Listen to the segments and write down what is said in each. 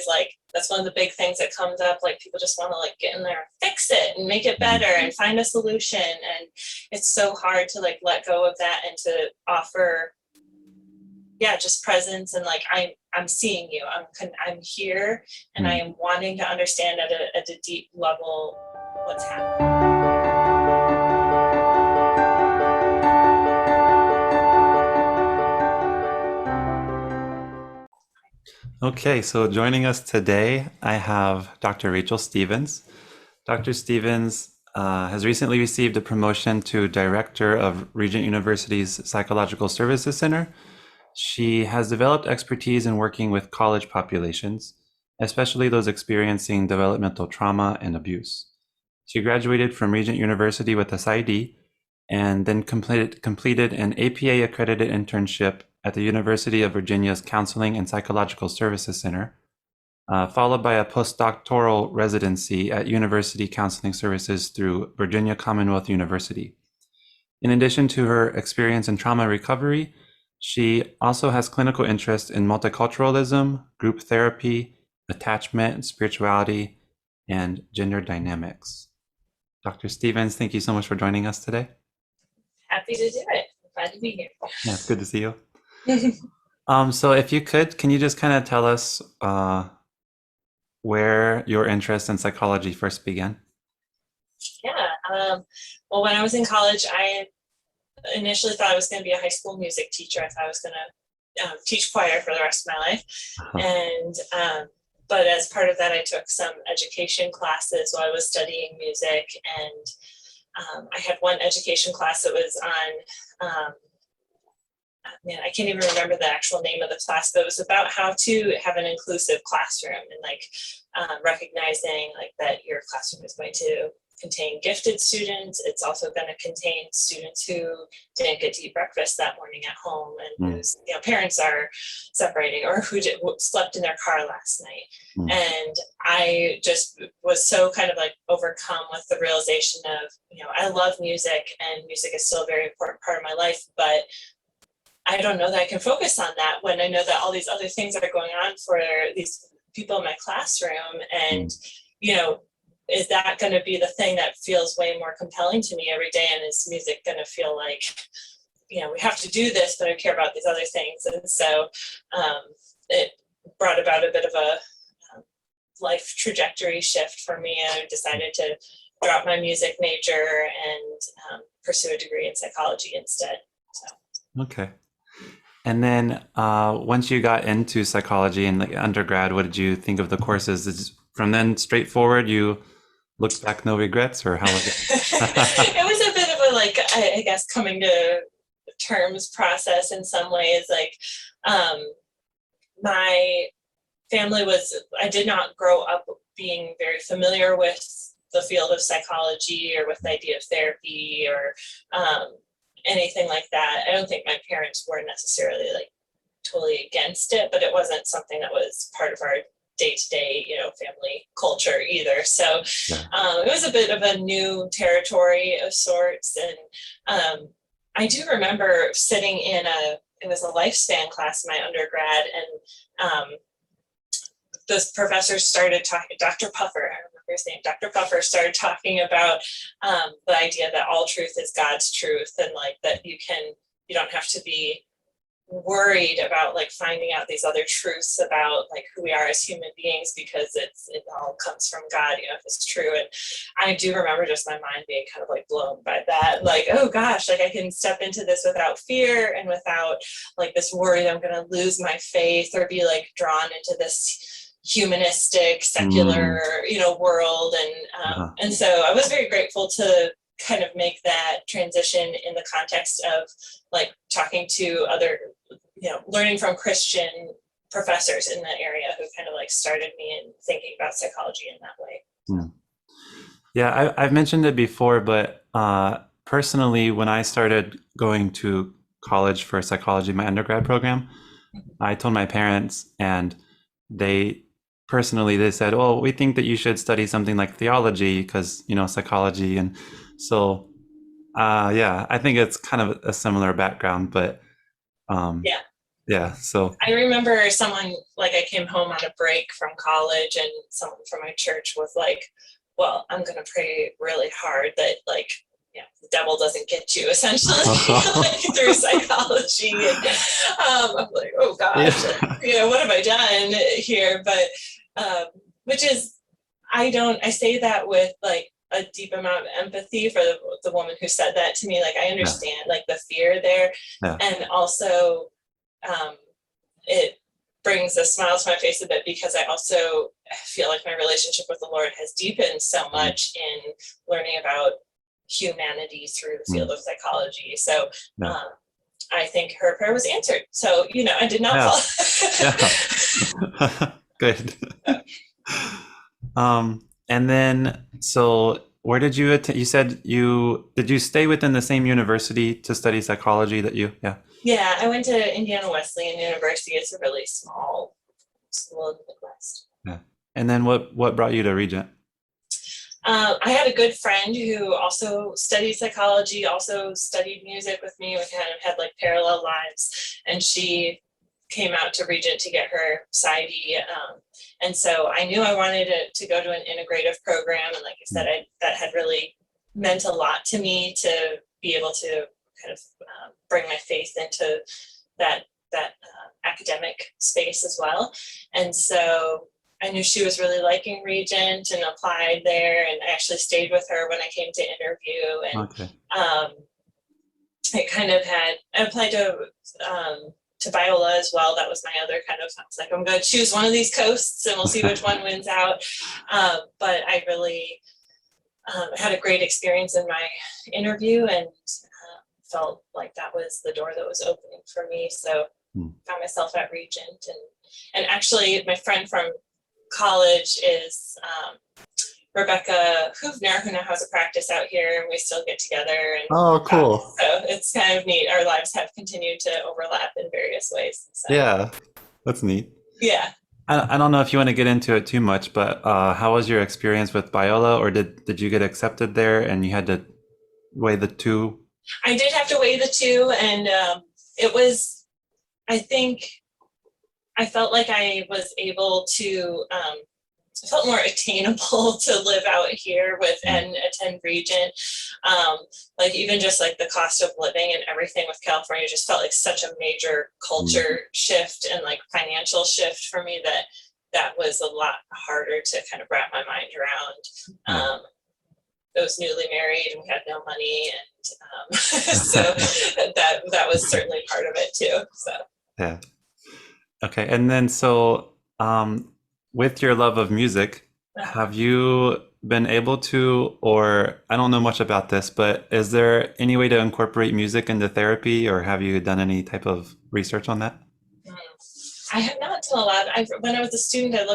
always like, that's one of the big things that comes up. Like people just want to like get in there and fix it and make it better and find a solution. And it's so hard to like let go of that and to offer, just presence and like, I'm seeing you, I'm here, and I am wanting to understand at a deep level what's happening. Okay, so joining us today, I have Dr. Rachel Stevens. Dr. Stevens has recently received a promotion to Director of Regent University's Psychological Services Center. She has developed expertise in working with college populations, especially those experiencing developmental trauma and abuse. She graduated from Regent University with a PsyD and then completed an APA-accredited internship at the University of Virginia's Counseling and Psychological Services Center, followed by a postdoctoral residency at University Counseling Services through Virginia Commonwealth University. In addition to her experience in trauma recovery, she also has clinical interest in multiculturalism, group therapy, attachment, spirituality, and gender dynamics. Dr. Stevens, thank you so much for joining us today. Happy to do it. Glad to be here. Yeah, it's good to see you. So if you could, can you just kind of tell us where your interest in psychology first began? Yeah. Well, when I was in college, I initially thought I was going to be a high school music teacher. I thought I was going to teach choir for the rest of my life. And but as part of that, I took some education classes while I was studying music. And I had one education class that was on, I can't even remember the actual name of the class, but it was about how to have an inclusive classroom and like recognizing like that your classroom is going to contain gifted students. It's also going to contain students who didn't get to eat breakfast that morning at home and whose parents are separating or who slept in their car last night. And I just was so kind of like overcome with the realization of, I love music and music is still a very important part of my life, but I don't know that I can focus on that when I know that all these other things are going on for these people in my classroom. And, is that going to be the thing that feels way more compelling to me every day? And is music going to feel like, we have to do this, but I care about these other things? And so it brought about a bit of a life trajectory shift for me. I decided to drop my music major and pursue a degree in psychology instead. So. Okay. And then once you got into psychology in like undergrad, what did you think of the courses? Is from then straightforward, you looked back, no regrets, or how was it? It was a bit of a like, I guess, coming to terms process in some ways. Like my family I did not grow up being very familiar with the field of psychology or with the idea of therapy or anything like that. I don't think my parents were necessarily like totally against it, but it wasn't something that was part of our day-to-day, family culture either. So it was a bit of a new territory of sorts. And I do remember sitting in it was a lifespan class in my undergrad, and those professors started talking, Dr. Puffer, I remember his name, Dr. Puffer started talking about the idea that all truth is God's truth, and like that you don't have to be worried about like finding out these other truths about like who we are as human beings, because it all comes from God, if it's true. And I do remember just my mind being kind of like blown by that, like, oh gosh, like I can step into this without fear and without like this worry that I'm going to lose my faith or be like drawn into this humanistic secular world. And so I was very grateful to kind of make that transition in the context of like talking to other, learning from Christian professors in that area who kind of like started me in thinking about psychology in that way. Yeah, I've mentioned it before, but personally, when I started going to college for psychology, my undergrad program, I told my parents, and they said, "Oh, we think that you should study something like theology because psychology." And so, I think it's kind of a similar background, but Yeah. So, I remember someone, like, I came home on a break from college and someone from my church was like, well, I'm going to pray really hard that, like, the devil doesn't get you, essentially, like, through psychology. And I'm like, oh gosh, like, yeah. what have I done here? But which is, I say that with like a deep amount of empathy for the woman who said that to me. Like, I Yeah. understand like the fear there. Yeah. And also, it brings a smile to my face a bit because I also feel like my relationship with the Lord has deepened so much in learning about humanity through the field of psychology. So Yeah. I think her prayer was answered. So, I did not Yeah. fall. Yeah. Good. And then, so where did you attend? You said did you stay within the same university to study psychology that yeah. Yeah, I went to Indiana Wesleyan University. It's a really small school in the Midwest. Yeah. And then what brought you to Regent? I had a good friend who also studied psychology, also studied music with me. We kind of had like parallel lives, and she came out to Regent to get her PsyD. And so I knew I wanted to go to an integrative program. And like I said, that had really meant a lot to me to be able to kind of bring my faith into that academic space as well. And so I knew she was really liking Regent and applied there. And I actually stayed with her when I came to interview. And Okay. it kind of I applied to Biola as well. That was my other kind of, I was like, I'm going to choose one of these coasts and we'll see which one wins out. But I really had a great experience in my interview and felt like that was the door that was opening for me. So found myself at Regent. And actually my friend from college is Rebecca Hoovner, who now has a practice out here, and we still get together. And Oh, cool. So it's kind of neat. Our lives have continued to overlap in various ways. So. Yeah, that's neat. Yeah. I don't know if you want to get into it too much, but how was your experience with Biola, or did you get accepted there and you had to weigh the two? I did have to weigh the two, and it was, I think, I felt like I was able to, I felt more attainable to live out here with and attend Regent. Like even just like the cost of living and everything with California just felt like such a major culture shift and like financial shift for me that was a lot harder to kind of wrap my mind around. I was newly married and we had no money, and so that was certainly part of it too. So yeah. Okay, and then so with your love of music, have you been able to, or I don't know much about this, but is there any way to incorporate music into therapy, or have you done any type of research on that? I have not done a lot. When I was a student, I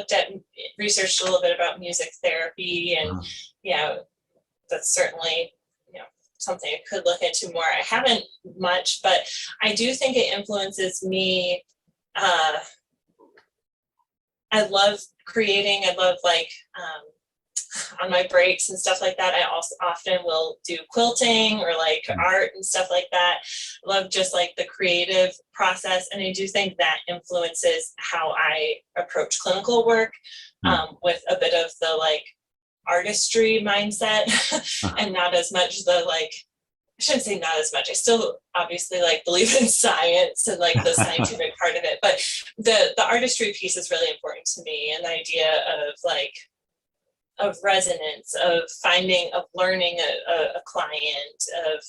researched a little bit about music therapy, and that's certainly something I could look into more. I haven't much, but I do think it influences me. I love creating. I love on my breaks and stuff like that. I also often will do quilting or like art and stuff like that. I love just like the creative process. And I do think that influences how I approach clinical work with a bit of the like artistry mindset and not as much the like, I shouldn't say not as much. I still obviously like believe in science and like the scientific part of it, but the artistry piece is really important to me, and the idea of resonance, of learning a client, of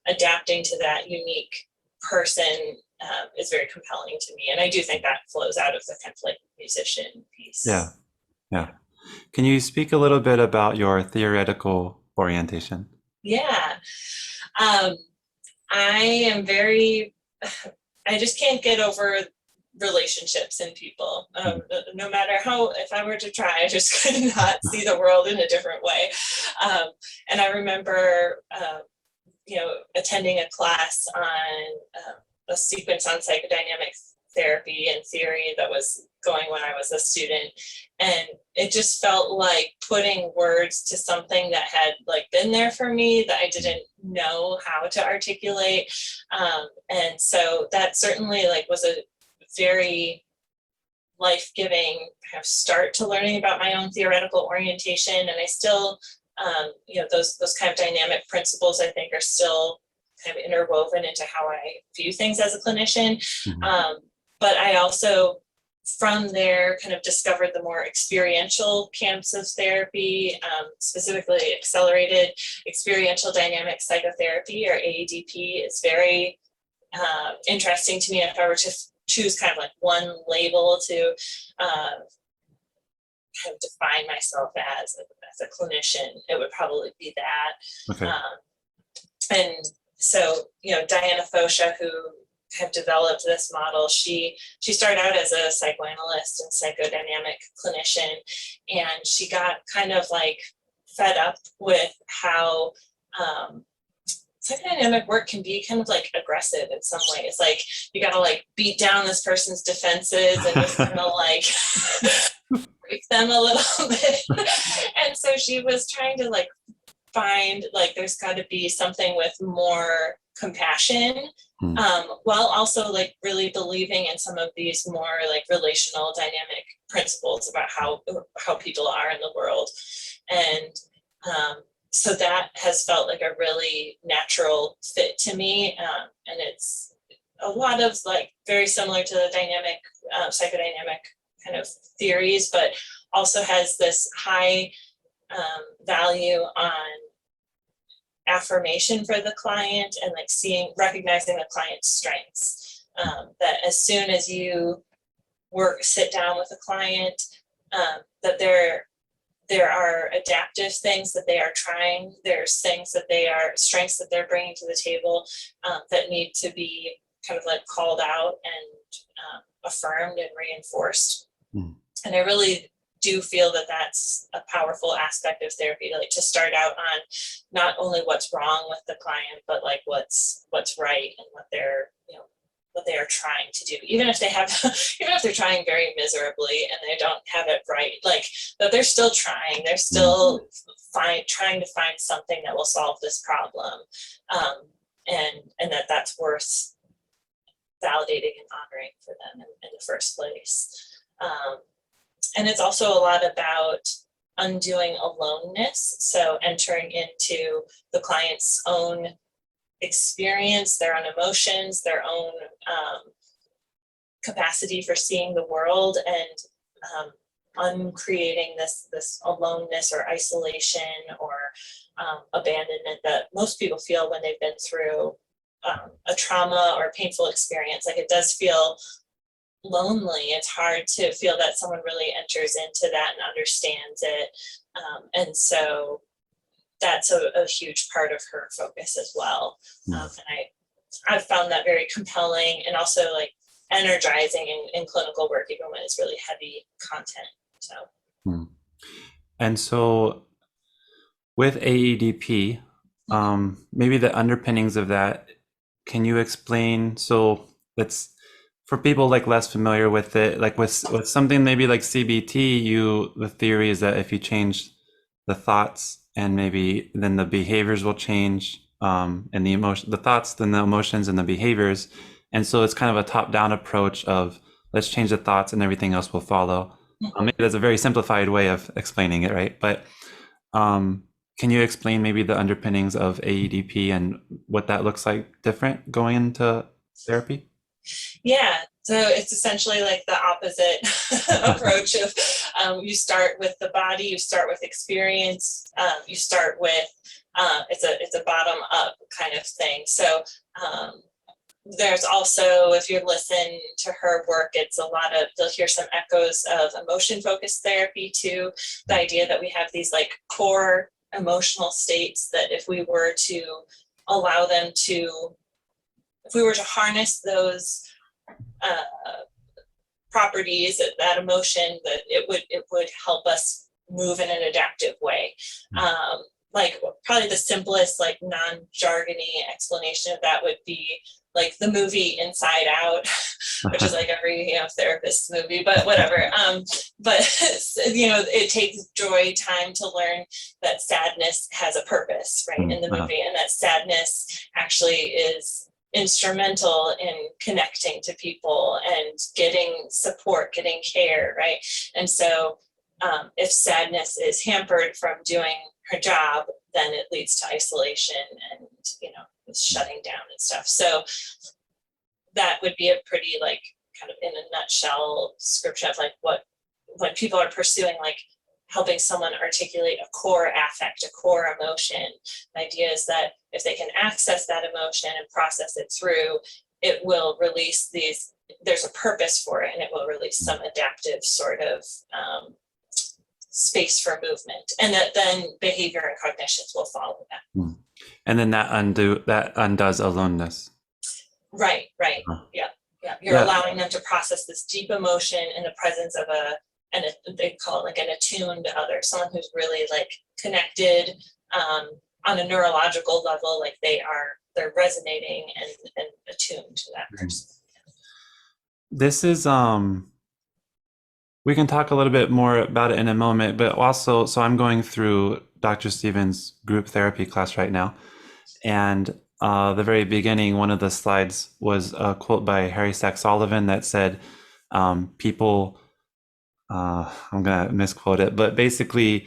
adapting to that unique person is very compelling to me. And I do think that flows out of the kind of like musician piece. Yeah. Can you speak a little bit about your theoretical orientation? Yeah. I just can't get over relationships and people. No matter if I were to try, I just could not see the world in a different way. And I remember, attending a class on a sequence on psychodynamic therapy and theory that was going when I was a student. And it just felt like putting words to something that had like been there for me that I didn't know how to articulate. And so that certainly like was a very life-giving kind of start to learning about my own theoretical orientation. And I still, those kind of dynamic principles I think are still kind of interwoven into how I view things as a clinician. Mhm. But I also, from there, kind of discovered the more experiential camps of therapy, specifically accelerated experiential dynamic psychotherapy, or AEDP. Is very interesting to me. If I were to choose kind of like one label to kind of define myself as a clinician, it would probably be that. Okay. And so, Diana Fosha, who have developed this model, she started out as a psychoanalyst and psychodynamic clinician, and she got kind of like fed up with how psychodynamic work can be kind of like aggressive in some ways. Like you gotta like beat down this person's defenses and just kind of like break them a little bit. And so she was trying to like find like there's got to be something with more compassion, while also like really believing in some of these more like relational dynamic principles about how people are in the world. And so that has felt like a really natural fit to me, and it's a lot of like very similar to the dynamic psychodynamic kind of theories, but also has this high value on affirmation for the client and like recognizing the client's strengths. That as soon as you sit down with a client, that there are adaptive things that they are trying. There's things that strengths that they're bringing to the table that need to be kind of like called out and affirmed and reinforced. And I really do feel that that's a powerful aspect of therapy, like to start out on not only what's wrong with the client, but like what's right and what they are trying to do, even if they're trying very miserably and they don't have it right, like that they're still trying, they're still trying to find something that will solve this problem, and that's worth validating and honoring for them in the first place. And it's also a lot about undoing aloneness. So entering into the client's own experience, their own emotions, their own capacity for seeing the world, and uncreating this aloneness or isolation or abandonment that most people feel when they've been through a trauma or painful experience. Like it does feel lonely. It's hard to feel that someone really enters into that and understands it. And so that's a huge part of her focus as well. And I've found that very compelling and also like energizing in clinical work, even when it's really heavy content. So. And so with AEDP, maybe the underpinnings of that, can you explain? So let's, for people like less familiar with it, like with something maybe like CBT, the theory is that if you change the thoughts and maybe then the behaviors will change, and the thoughts, then the emotions and the behaviors. And so it's kind of a top-down approach of let's change the thoughts and everything else will follow. Maybe that's a very simplified way of explaining it, right? But can you explain maybe the underpinnings of AEDP and what that looks like different going into therapy? Yeah, so it's essentially like the opposite approach of you start with the body, you start with experience, you start with it's a bottom up kind of thing. So there's also, if you listen to her work, it's you'll hear some echoes of emotion focused therapy too. The idea that we have these like core emotional states that if we were to allow them to, if we were to harness those properties, that emotion, that it would help us move in an adaptive way. Like probably the simplest, like non-jargony explanation of that would be like the movie Inside Out, which is like every therapist's movie, but whatever. But it takes joy, time to learn that sadness has a purpose, right, in the movie, and that sadness actually is instrumental in connecting to people and getting support, getting care, right? And so if sadness is hampered from doing her job, then it leads to isolation and shutting down and stuff. So that would be a pretty kind of in a nutshell description of what people are pursuing, like helping someone articulate a core affect, a core emotion. The idea is that if they can access that emotion and process it through, it will release there's a purpose for it, and it will release some adaptive sort of space for movement, and that then behavior and cognitions will follow that. And then that undoes aloneness. Right. Yeah. You're allowing them to process this deep emotion in the presence of they call it an attuned other, someone who's really connected on a neurological level, like they're resonating and attuned to that person. This is we can talk a little bit more about it in a moment, but also, so I'm going through Dr. Stevens' group therapy class right now, and the very beginning, one of the slides was a quote by Harry Sack-Sullivan that said, people, I'm going to misquote it, but basically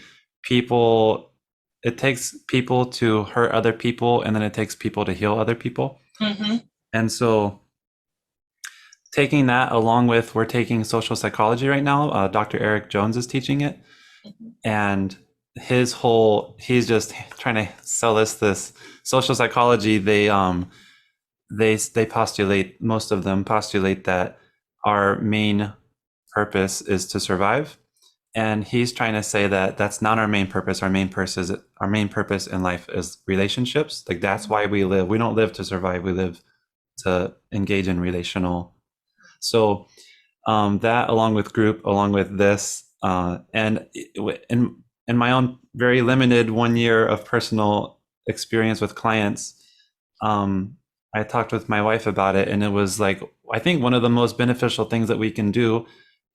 it takes people to hurt other people, and then it takes people to heal other people. Mm-hmm. And so taking that along with, we're taking social psychology right now. Dr. Eric Jones is teaching it. Mm-hmm. And he's just trying to sell us this social psychology. They postulate, most of them postulate that our main purpose is to survive. And he's trying to say that that's not our main purpose. Our main purpose in life is relationships. Like, that's why we live. We don't live to survive. We live to engage in relational. So that, along with group, along with this, and in my own very limited 1 year of personal experience with clients, I talked with my wife about it, and it was like, I think one of the most beneficial things that we can do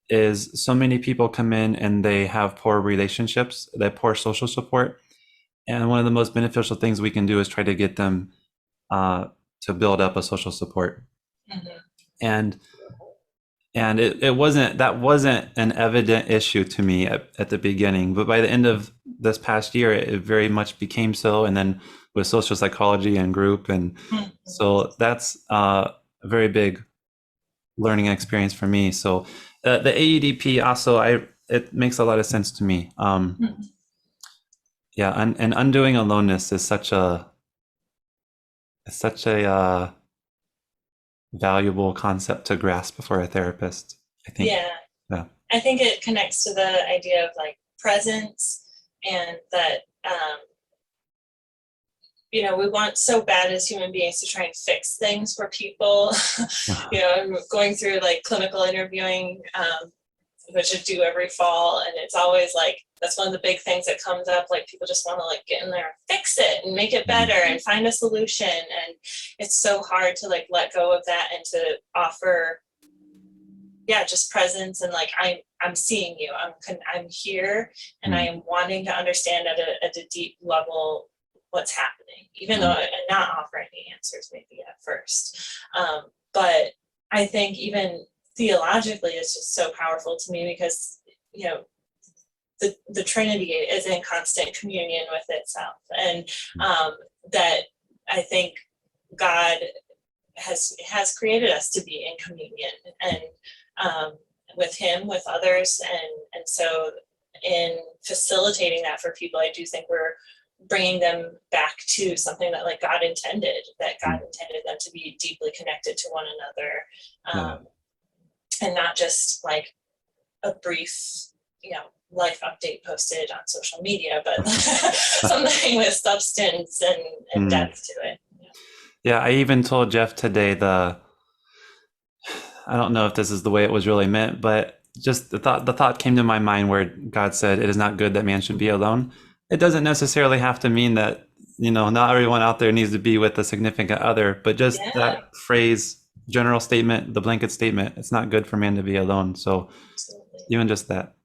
is, so many people come in and they have poor relationships, they have poor social support. And one of the most beneficial things we can do is try to get them to build up a social support. Mm-hmm. And that wasn't an evident issue to me at the beginning, but by the end of this past year, it very much became so. And then with social psychology and group, and so that's a very big learning experience for me. So the AEDP also, it makes a lot of sense to me. Yeah, and undoing aloneness is such a valuable concept to grasp for a therapist, I think. Yeah. I think it connects to the idea of presence, and that we want so bad as human beings to try and fix things for people. I'm going through clinical interviewing, which I do every fall, and it's always that's one of the big things that comes up. People just want to get in there and fix it and make it better and find a solution. And it's so hard to let go of that and to offer, just presence and I'm seeing you. I'm here, and I am wanting to understand at a deep level what's happening, even though I'm not offering the answers maybe at first. But I think even theologically, it's just so powerful to me, because the Trinity is in constant communion with itself, and that I think God has created us to be in communion and with Him, with others, and so in facilitating that for people, I do think we're bringing them back to something that God intended, that God intended them to be deeply connected to one another, and not just a brief life update posted on social media, but something with substance and depth to it. Yeah, I even told Jeff today I don't know if this is the way it was really meant, but just the thought came to my mind where God said, "It is not good that man should be alone." It doesn't necessarily have to mean that not everyone out there needs to be with a significant other, but just Yeah, that phrase, general statement, the blanket statement, it's not good for man to be alone. So absolutely. even just that,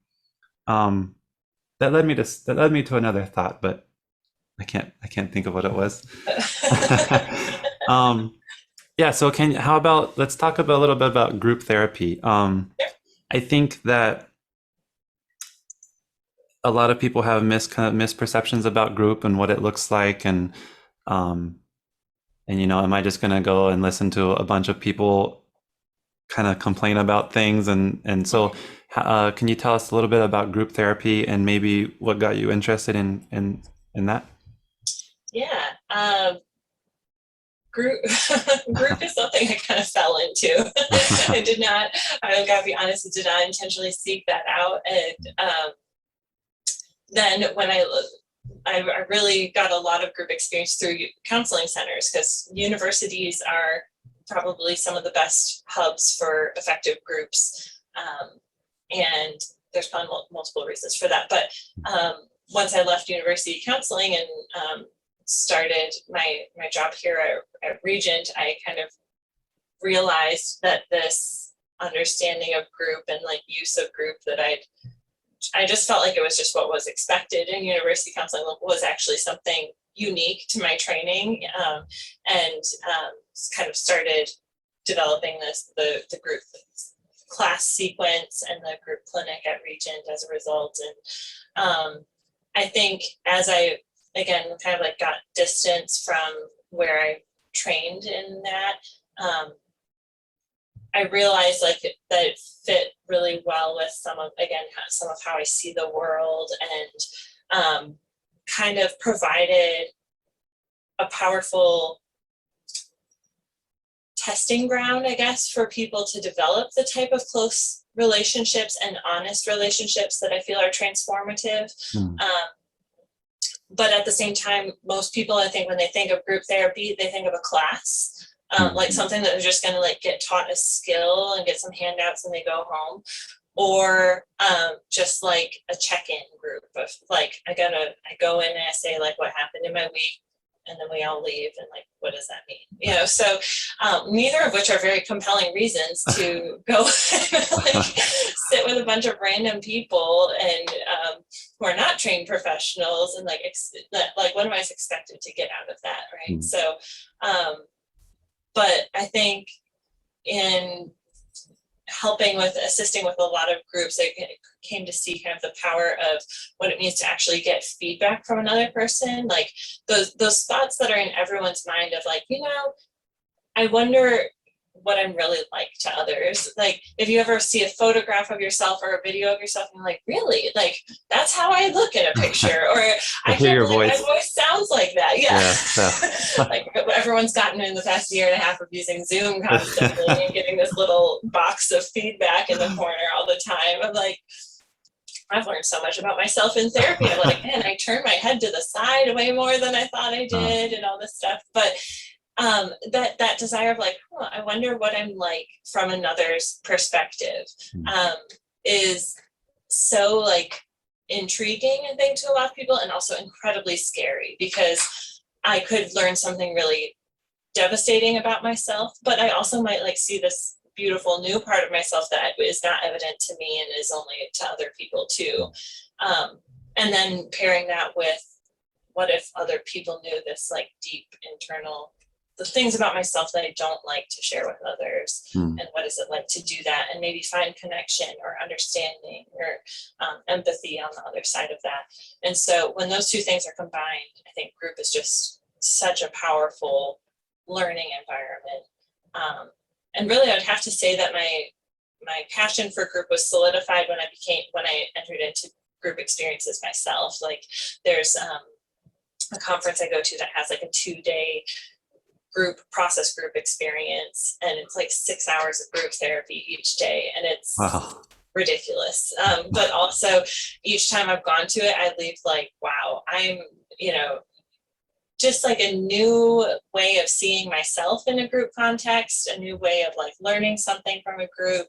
um, that led me to another thought, but I can't think of what it was. um, yeah. So how about, let's talk about a little bit about group therapy. I think that a lot of people have kind of misperceptions about group and what it looks like, um, am I just going to go and listen to a bunch of people kind of complain about things? And so, can you tell us a little bit about group therapy and maybe what got you interested in that? Yeah. Group group is something I kind of fell into. I did not, I gotta be honest, I did not intentionally seek that out. And then when I really got a lot of group experience through counseling centers, because universities are probably some of the best hubs for effective groups. And there's probably multiple reasons for that. But once I left university counseling and started my job here at Regent, I kind of realized that this understanding of group and like use of group that I just felt like it was just what was expected in university counseling was actually something unique to my training, and kind of started developing the group class sequence and the group clinic at Regent as a result. And I think as I, again, kind of like got distance from where I trained in that, I realized like that it fit really well with some of how I see the world, and kind of provided a powerful testing ground, I guess, for people to develop the type of close relationships and honest relationships that I feel are transformative. But at the same time, most people, I think, when they think of group therapy, they think of a class, like something that they're just going to like get taught a skill and get some handouts and they go home, or just like a check-in group of like, I go in and I say like what happened in my week, and then we all leave, and like, what does that mean? So neither of which are very compelling reasons to go like sit with a bunch of random people and who are not trained professionals, and like what am I expected to get out of that, right? So but I think in assisting with a lot of groups, I came to see kind of the power of what it means to actually get feedback from another person, like those thoughts that are in everyone's mind of like, I wonder what I'm really like to others. Like if you ever see a photograph of yourself or a video of yourself and you're like, really, like that's how I look in a picture, or I hear can't your believe voice. my voice sounds like that. Yeah. Like everyone's gotten in the past year and a half of using Zoom constantly and getting this little box of feedback in the corner all the time. I'm like, I've learned so much about myself in therapy. I'm like, man, I turn my head to the side way more than I thought I did, and all this stuff. But that desire of like, I wonder what I'm like from another's perspective, is so like intriguing, I think, to a lot of people, and also incredibly scary, because I could learn something really devastating about myself, but I also might like see this beautiful new part of myself that is not evident to me and is only to other people too. And then pairing that with, what if other people knew this like deep internal, the things about myself that I don't like to share with others, and what is it like to do that, and maybe find connection or understanding or empathy on the other side of that. And so when those two things are combined, I think group is just such a powerful learning environment. And really, I would have to say that my passion for group was solidified when I entered into group experiences myself. Like there's a conference I go to that has like a 2-day process group experience, and it's like 6 hours of group therapy each day, and it's ridiculous. But also each time I've gone to it, I leave like, wow, I'm, just like a new way of seeing myself in a group context, a new way of like learning something from a group.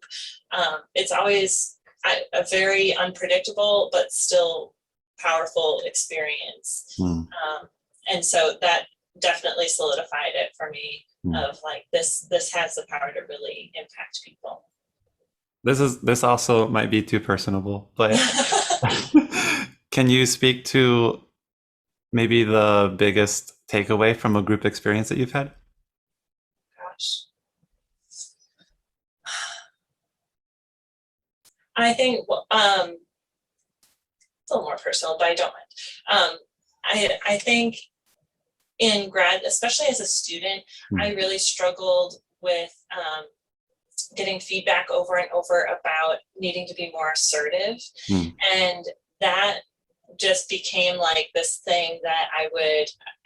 It's always a very unpredictable but still powerful experience. And so that definitely solidified it for me of like, this has the power to really impact people. This also might be too personable, but can you speak to maybe the biggest takeaway from a group experience that you've had? Gosh. I think it's a little more personal, but I don't mind. I think in grad, especially as a student, I really struggled with getting feedback over and over about needing to be more assertive. And that just became like this thing that I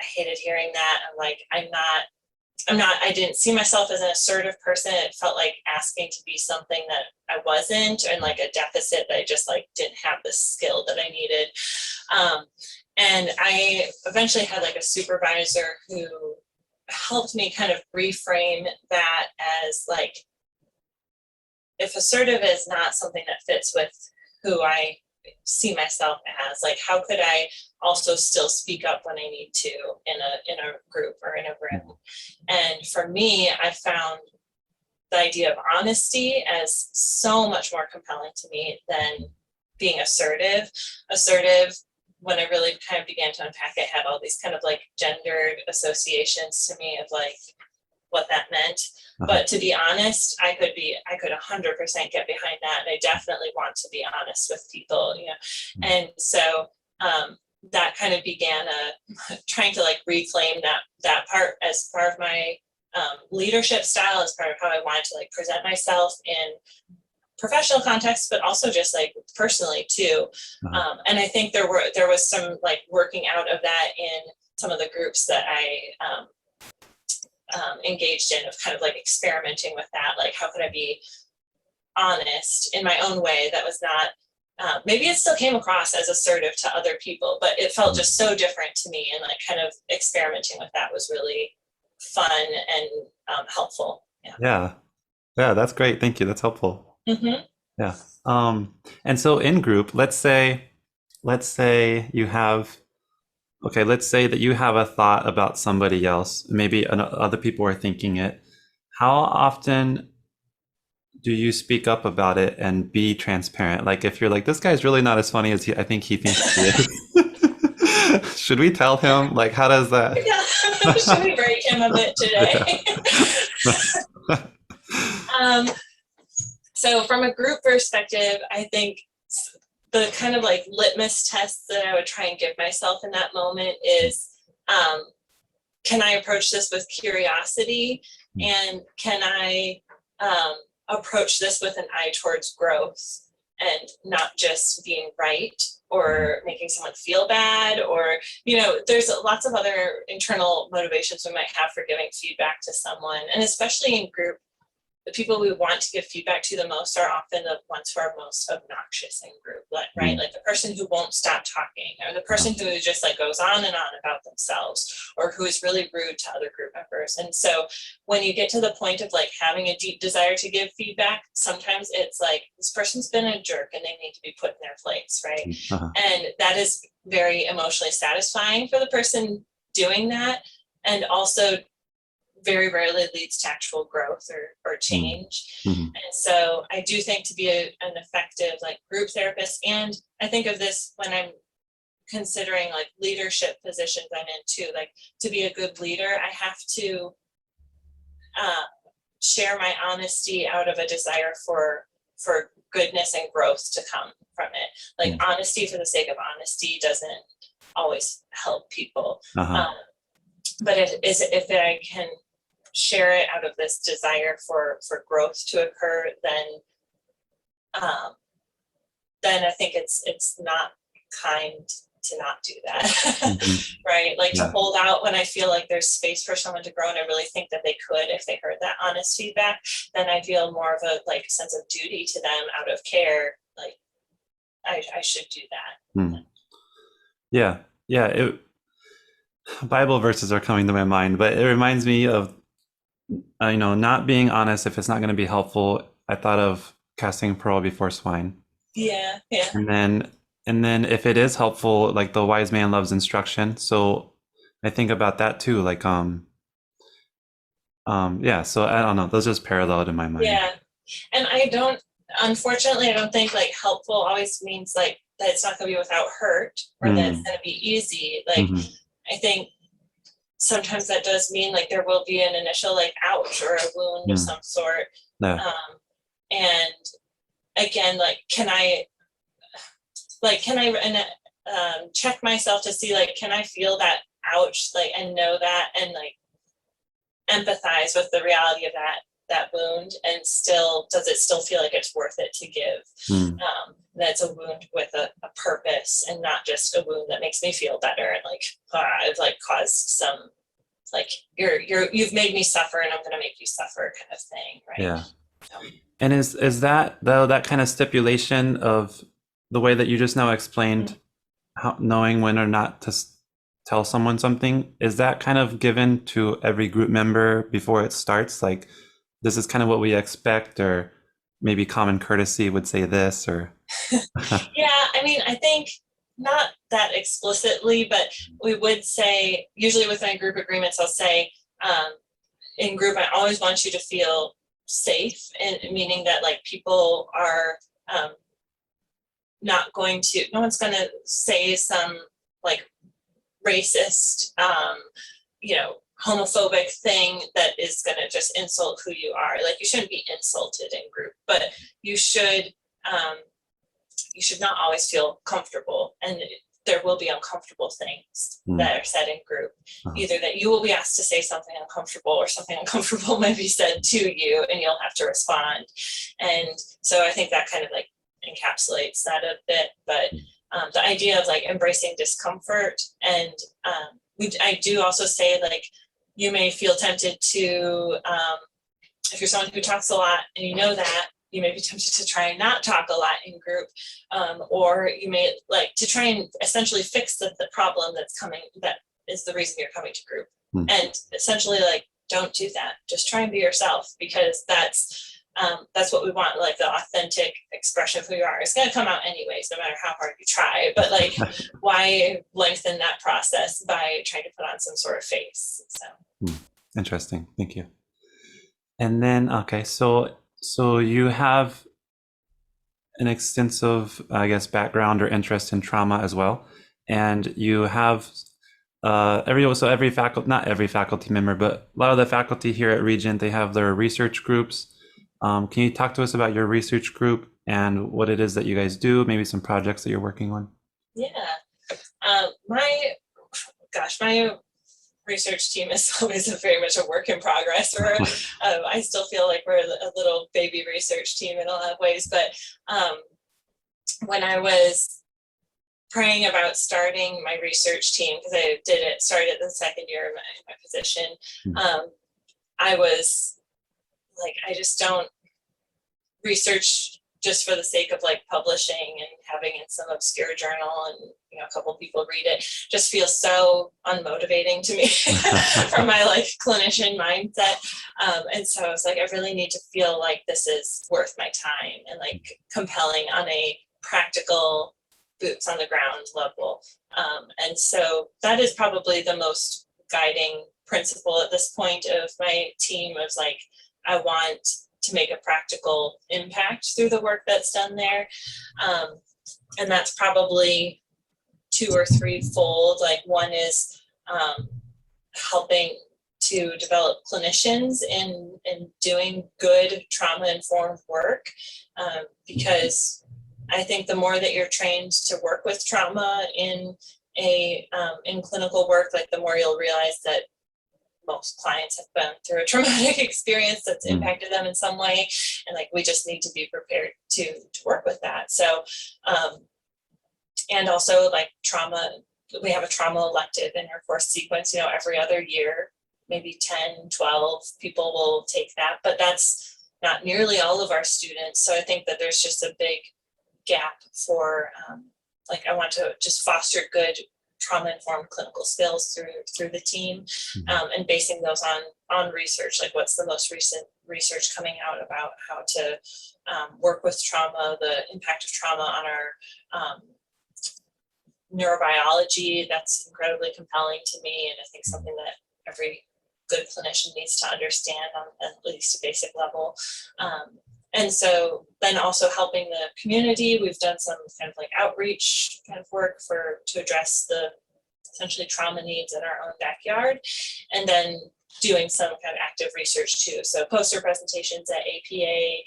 hated hearing that. I'm like, I didn't see myself as an assertive person. It felt like asking to be something that I wasn't, and like a deficit that I just like didn't have the skill that I needed. And I eventually had like a supervisor who helped me kind of reframe that as like, if assertive is not something that fits with who I see myself as, like, how could I also still speak up when I need to in a group or in a room? And for me, I found the idea of honesty as so much more compelling to me than being assertive. Assertive, when I really kind of began to unpack it, had all these kind of like gendered associations to me of like what that meant. But to be honest, I could 100% get behind that. And I definitely want to be honest with people, you know? And so that kind of began trying to like reclaim that part as part of my leadership style, as part of how I wanted to like present myself in professional context, but also just like personally too. And I think there was some like working out of that in some of the groups that I engaged in, of kind of like experimenting with that, like how could I be honest in my own way that was not maybe it still came across as assertive to other people, but it felt just so different to me, and like kind of experimenting with that was really fun and helpful. Yeah, that's great, thank you, that's helpful. Yeah. And so in group, let's say you have, okay, let's say that you have a thought about somebody else, maybe other people are thinking it. How often do you speak up about it and be transparent? Like if you're like, this guy's really not as funny as I think he thinks he is. Should we tell him? Like, how does that? Yeah. Should we break him a bit today? So from a group perspective, I think the kind of like litmus test that I would try and give myself in that moment is, can I approach this with curiosity? And can I approach this with an eye towards growth and not just being right or making someone feel bad? Or, you know, there's lots of other internal motivations we might have for giving feedback to someone. And especially in group, the people we want to give feedback to the most are often the ones who are most obnoxious in group, right? Like the person who won't stop talking, or the person who just like goes on and on about themselves, or who is really rude to other group members. And so when you get to the point of like having a deep desire to give feedback, sometimes it's like, this person's been a jerk and they need to be put in their place, right? And that is very emotionally satisfying for the person doing that, and also very rarely leads to actual growth or change. And so I do think to be an effective like group therapist, and I think of this when I'm considering like leadership positions I'm in too, like to be a good leader, I have to share my honesty out of a desire for goodness and growth to come from it. Like honesty for the sake of honesty doesn't always help people. But if I can share it out of this desire for growth to occur, then I think it's not kind to not do that. Right? Like to hold out when I feel like there's space for someone to grow, and I really think that they could if they heard that honest feedback, then I feel more of a like sense of duty to them out of care, like I should do that. Bible verses are coming to my mind, but it reminds me of not being honest if it's not going to be helpful. I thought of casting pearl before swine. Yeah. And then if it is helpful, like the wise man loves instruction. So I think about that too. Like, yeah. So I don't know. Those just paralleled in my mind. Yeah. And I don't, unfortunately, I don't think like helpful always means like that it's not going to be without hurt or that it's Mm, going to be easy. Like, hmm. I think sometimes that does mean like there will be an initial like ouch or a wound of Mm, some sort. yeah. And again, like, can I check myself to see like, can I feel that ouch, like, and know that, and like empathize with the reality of that wound, and still, does it still feel like it's worth it to give? Mm, That's a wound with a purpose, and not just a wound that makes me feel better and like I've like caused some like you've made me suffer and I'm going to make you suffer kind of thing, right? yeah. So, And is that though that kind of stipulation of the way that you just now explained, how, knowing when or not to tell someone something, is that kind of given to every group member before it starts? Like, this is kind of what we expect, or maybe common courtesy would say this, or yeah, I mean, I think not that explicitly, but we would say, usually with my group agreements, I'll say, in group, I always want you to feel safe, and meaning that like people are not going to, no one's going to say some like racist, homophobic thing that is going to just insult who you are. Like, you shouldn't be insulted in group, but you should um, not always feel comfortable, and there will be uncomfortable things mm, that are said in group. uh, Either that you will be asked to say something uncomfortable, or something uncomfortable might be said to you and you'll have to respond. And so I think that kind of like encapsulates that a bit. But the idea of like embracing discomfort, and I do also say like, you may feel tempted to, if you're someone who talks a lot and you know that, you may be tempted to try and not talk a lot in group, or you may like to try and essentially fix the problem that's coming, that is the reason you're coming to group. mm, And essentially, like, don't do that. Just try and be yourself, because that's what we want. Like, the authentic expression of who you are. It's going to come out anyways, no matter how hard you try. But like, why lengthen that process by trying to put on some sort of face? So. interesting. Thank you. And then, okay, so you have an extensive, I guess, background or interest in trauma as well, and you have every faculty, not every faculty member, but a lot of the faculty here at Regent, they have their research groups. Can you talk to us about your research group and what it is that you guys do? Maybe some projects that you're working on. Yeah, my research team is always very much a work in progress. I still feel like we're a little baby research team in a lot of ways. But when I was praying about starting my research team, because I started the second year of my position, I was like, I just don't research just for the sake of like publishing and having in some obscure journal and a couple people read it. Just feels so unmotivating to me from my like clinician mindset. And so I was like, I really need to feel like this is worth my time and like compelling on a practical, boots on the ground level. And so that is probably the most guiding principle at this point of my team, of like, I want to make a practical impact through the work that's done there. And that's probably 2 or 3-fold. Like, one is helping to develop clinicians in doing good trauma-informed work, because I think the more that you're trained to work with trauma in clinical work, like the more you'll realize that most clients have been through a traumatic experience that's impacted them in some way, and like, we just need to be prepared to work with that. So and also like trauma, we have a trauma elective in our course sequence, every other year, maybe 10, 12 people will take that, but that's not nearly all of our students. So I think that there's just a big gap for like, I want to just foster good trauma-informed clinical skills through the team, and basing those on research, like what's the most recent research coming out about how to work with trauma, the impact of trauma on our neurobiology. That's incredibly compelling to me, and I think something that every good clinician needs to understand on at least a basic level. And so then also helping the community. We've done some kind of like outreach kind of work to address the essentially trauma needs in our own backyard, and then doing some kind of active research too. So poster presentations at APA.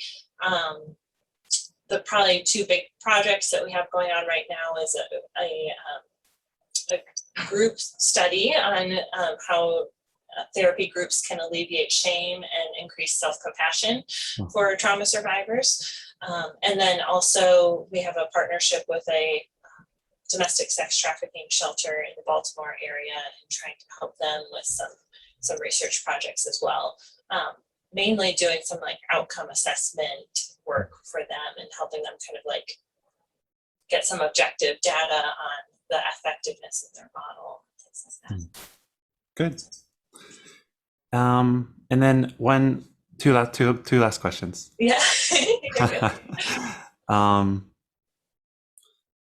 The probably two big projects that we have going on right now is a group study on how therapy groups can alleviate shame and increase self-compassion for trauma survivors. And then also we have a partnership with a domestic sex trafficking shelter in the Baltimore area, and trying to help them with some research projects as well. Mainly doing some like outcome assessment work for them and helping them kind of like get some objective data on the effectiveness of their model, things like that. Good. And then two last questions. Yeah.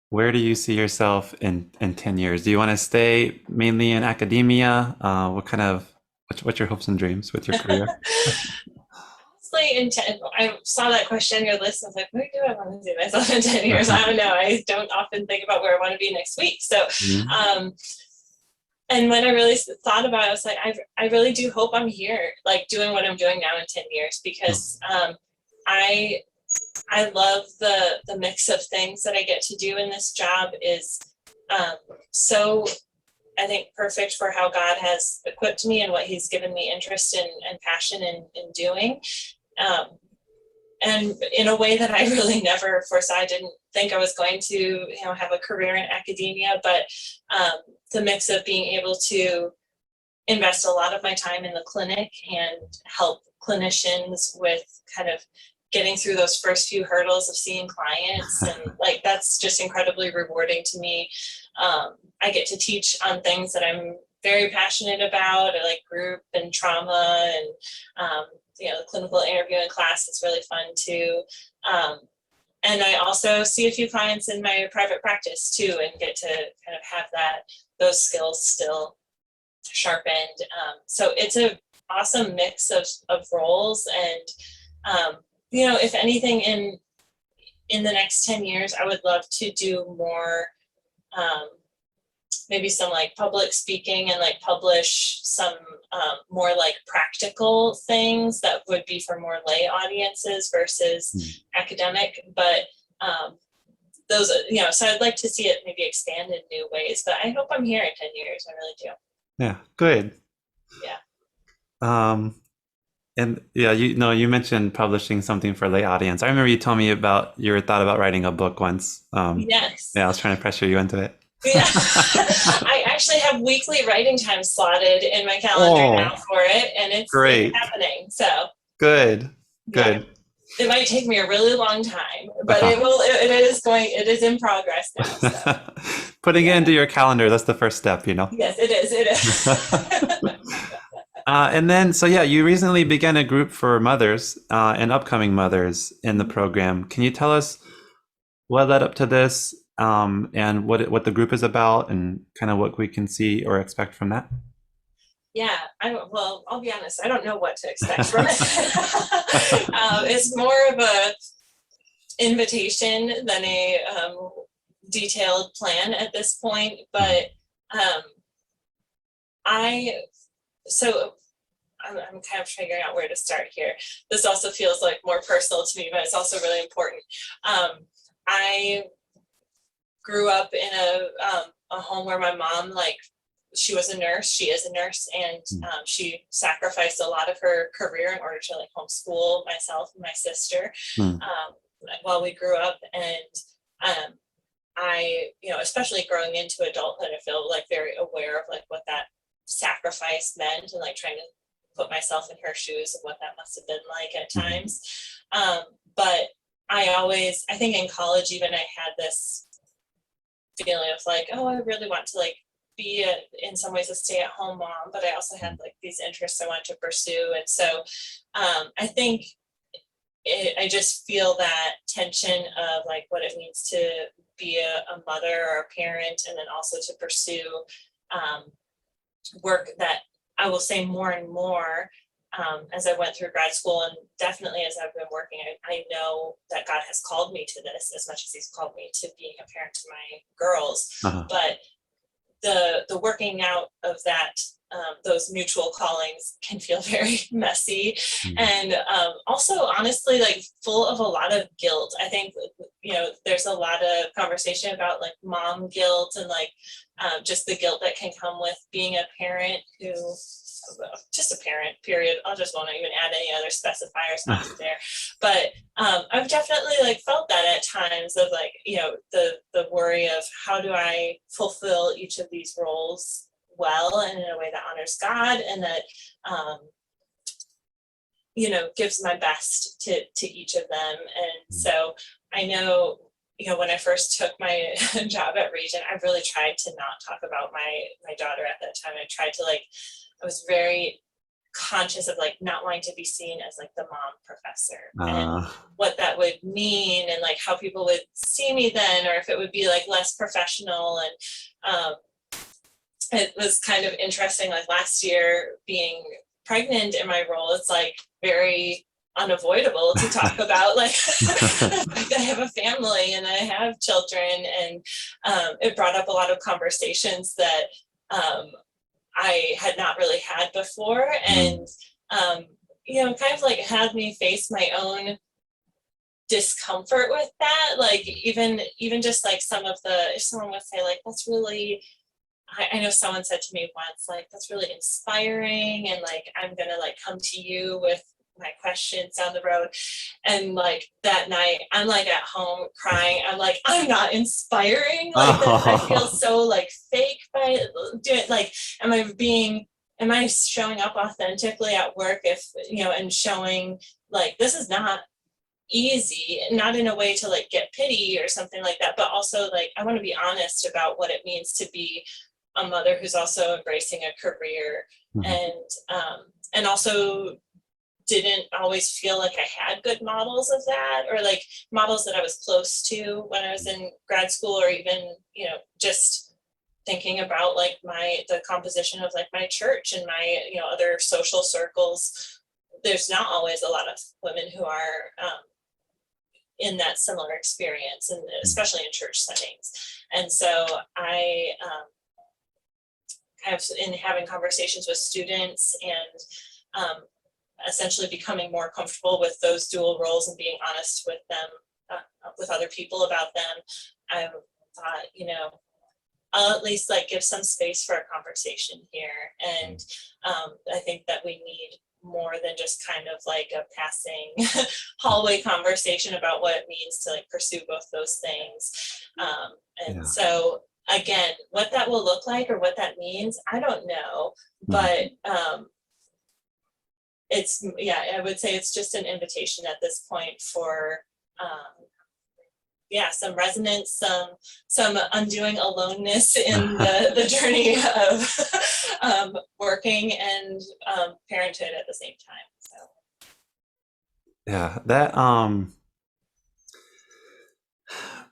Where do you see yourself in 10 years? Do you want to stay mainly in academia? What's your hopes and dreams with your career? I saw that question on your list. I was like, where do I want to see myself in 10 years? I don't know. I don't often think about where I want to be next week. So, and when I really thought about it, I was like, I really do hope I'm here, like doing what I'm doing now in 10 years, because I love the mix of things that I get to do in this job is so, I think, perfect for how God has equipped me and what he's given me interest in and passion in doing. And in a way that I really never foresaw. I didn't think I was going to, have a career in academia, but the mix of being able to invest a lot of my time in the clinic and help clinicians with kind of getting through those first few hurdles of seeing clients, and like that's just incredibly rewarding to me. I get to teach on things that I'm very passionate about, like group and trauma, and the clinical interviewing class is really fun too. And I also see a few clients in my private practice too, and get to kind of have those skills still sharpened. So it's an awesome mix of roles, and if anything in the next 10 years, I would love to do more, maybe some like public speaking, and like publish some more like practical things that would be for more lay audiences versus academic. But those, so I'd like to see it maybe expand in new ways, but I hope I'm here in 10 years. I really do. Yeah, good. Yeah. And yeah, you mentioned publishing something for lay audience. I remember you told me about your thought about writing a book once. Yes. Yeah, I was trying to pressure you into it. Yeah. I actually have weekly writing time slotted in my calendar now for it, and it's great. Happening. So good. Yeah. It might take me a really long time, but it is in progress now. So. Putting it into your calendar, that's the first step, Yes, it is. And then, you recently began a group for mothers and upcoming mothers in the program. Can you tell us what led up to this, and what the group is about, and kind of what we can see or expect from that? Yeah, I'll be honest, I don't know what to expect from it. It's more of a invitation than a detailed plan at this point, but I'm kind of figuring out where to start here. This also feels like more personal to me, but it's also really important. I grew up in a home where my mom, she was a nurse, she is a nurse, and she sacrificed a lot of her career in order to homeschool myself and my sister while we grew up. And I, especially growing into adulthood, I feel very aware of what that sacrifice meant, and trying to put myself in her shoes of what that must have been like at times. But I think in college even, I had this feeling of I really want to be in some ways a stay-at-home mom, but I also had these interests I wanted to pursue. And so I think I just feel that tension of what it means to be a mother or a parent, and then also to pursue work that I will say more and more as I went through grad school, and definitely as I've been working, I know that God has called me to this as much as he's called me to being a parent to my girls. But the working out of that, those mutual callings can feel very messy, and also honestly like full of a lot of guilt. I think, you know, there's a lot of conversation about like mom guilt and like just the guilt that can come with being a parent who, just a parent, period. I'll just won't even add any other specifiers onto there. But I've definitely like felt that at times of like, you know, the worry of how do I fulfill each of these roles well and in a way that honors God, and that you know, gives my best to each of them. And so I know, you know, when I first took my job at Regent, I really tried to not talk about my daughter at that time. I tried to like, I was very conscious of like not wanting to be seen as like the mom professor and what that would mean, and like how people would see me then, or if it would be like less professional. And it was kind of interesting, like last year being pregnant in my role, it's like very unavoidable to talk about like I have a family and I have children, and it brought up a lot of conversations that I had not really had before, and you know, kind of like had me face my own discomfort with that. Like even just like some of the, if someone would say like, that's really, I know someone said to me once, like, that's really inspiring, and like I'm gonna like come to you with my questions down the road. And like that night I'm like at home crying. I'm like, I'm not inspiring. Like that, I feel so like fake by doing, like, am I showing up authentically at work, if you know, and showing like this is not easy, not in a way to like get pity or something like that, but also like I want to be honest about what it means to be a mother who's also embracing a career, and also didn't always feel like I had good models of that, or like models that I was close to when I was in grad school, or even, you know, just thinking about like the composition of like my church and my, you know, other social circles. There's not always a lot of women who are in that similar experience, and especially in church settings. And so I kind of, in having conversations with students and essentially becoming more comfortable with those dual roles and being honest with them, with other people about them, I thought, you know, I'll at least like give some space for a conversation here. And I think that we need more than just kind of like a passing hallway conversation about what it means to like pursue both those things. So again, what that will look like or what that means, I don't know, but it's, yeah, I would say it's just an invitation at this point for some resonance, some undoing aloneness in the journey of working and parenthood at the same time. So yeah, that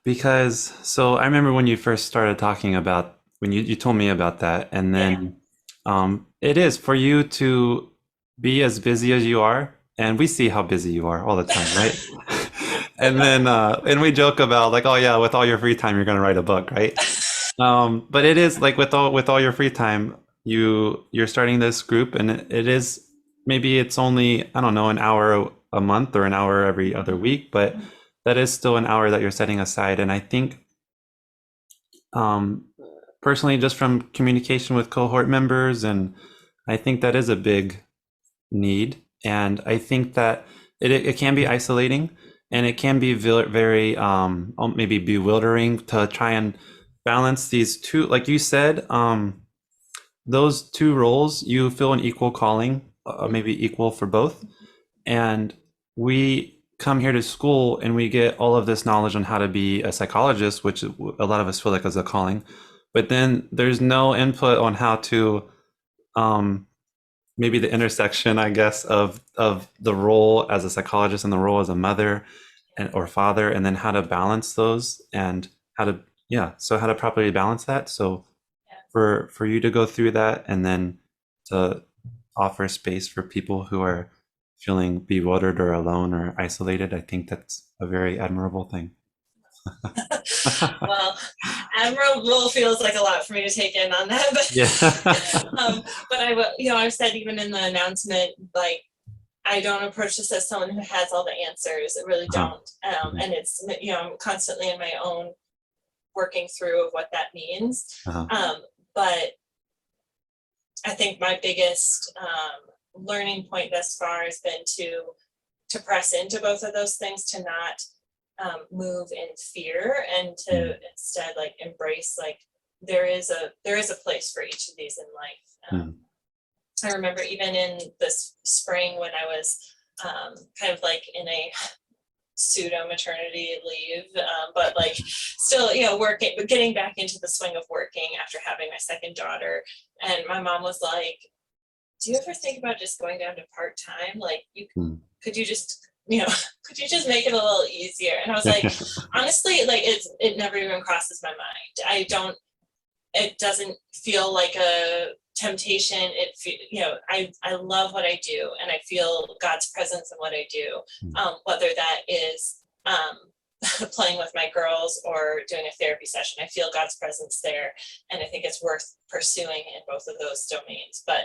because so I remember when you first started talking about, when you told me about that, and then it is for you to be as busy as you are, and we see how busy you are all the time, right? And then and we joke about like, oh yeah, with all your free time you're going to write a book, right? But it is like with all your free time, you're starting this group, and it is, maybe it's only, I don't know, an hour a month or an hour every other week, but that is still an hour that you're setting aside. And I think personally, just from communication with cohort members, and I think that is a big need. And I think that it can be isolating, and it can be very maybe bewildering to try and balance these two, like you said, those two roles. You feel an equal calling, maybe equal for both. And we come here to school and we get all of this knowledge on how to be a psychologist, which a lot of us feel like is a calling, but then there's no input on how to maybe the intersection, I guess, of the role as a psychologist and the role as a mother or father, and then how to balance those, and how to, yeah, so how to properly balance that. So Yeah. for you to go through that and then to offer space for people who are feeling bewildered or alone or isolated, I think that's a very admirable thing. Well, admirable feels like a lot for me to take in on that, but Yeah. but I will, I've said even in the announcement, like, I don't approach this as someone who has all the answers. I really Uh-huh. don't. And it's, I'm constantly in my own working through of what that means. Uh-huh. But I think my biggest learning point thus far has been to press into both of those things, to not move in fear, and to instead like embrace, like, there is a place for each of these in life. I remember even in this spring when I was kind of like in a pseudo maternity leave, but like still, working, but getting back into the swing of working after having my second daughter. And my mom was like, do you ever think about just going down to part-time? Like, could you just, could you just make it a little easier? And I was like, honestly, like, it never even crosses my mind. It doesn't feel like a temptation. I love what I do, and I feel God's presence in what I do, whether that is playing with my girls or doing a therapy session. I feel God's presence there, and I think it's worth pursuing in both of those domains. But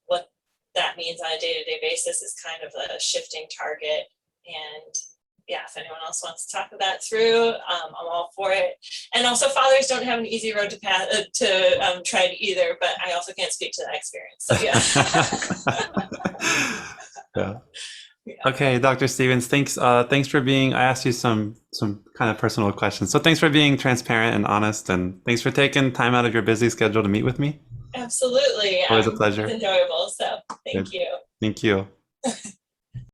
what that means on a day-to-day basis is kind of a shifting target. And yeah, if anyone else wants to talk that through, I'm all for it. And also, fathers don't have an easy road to tread either, but I also can't speak to that experience. So Yeah. Okay, Dr. Stevens, thanks for being, I asked you some kind of personal questions. So thanks for being transparent and honest, and thanks for taking time out of your busy schedule to meet with me. Absolutely. Always a pleasure. It's enjoyable. So thank you. Thank you.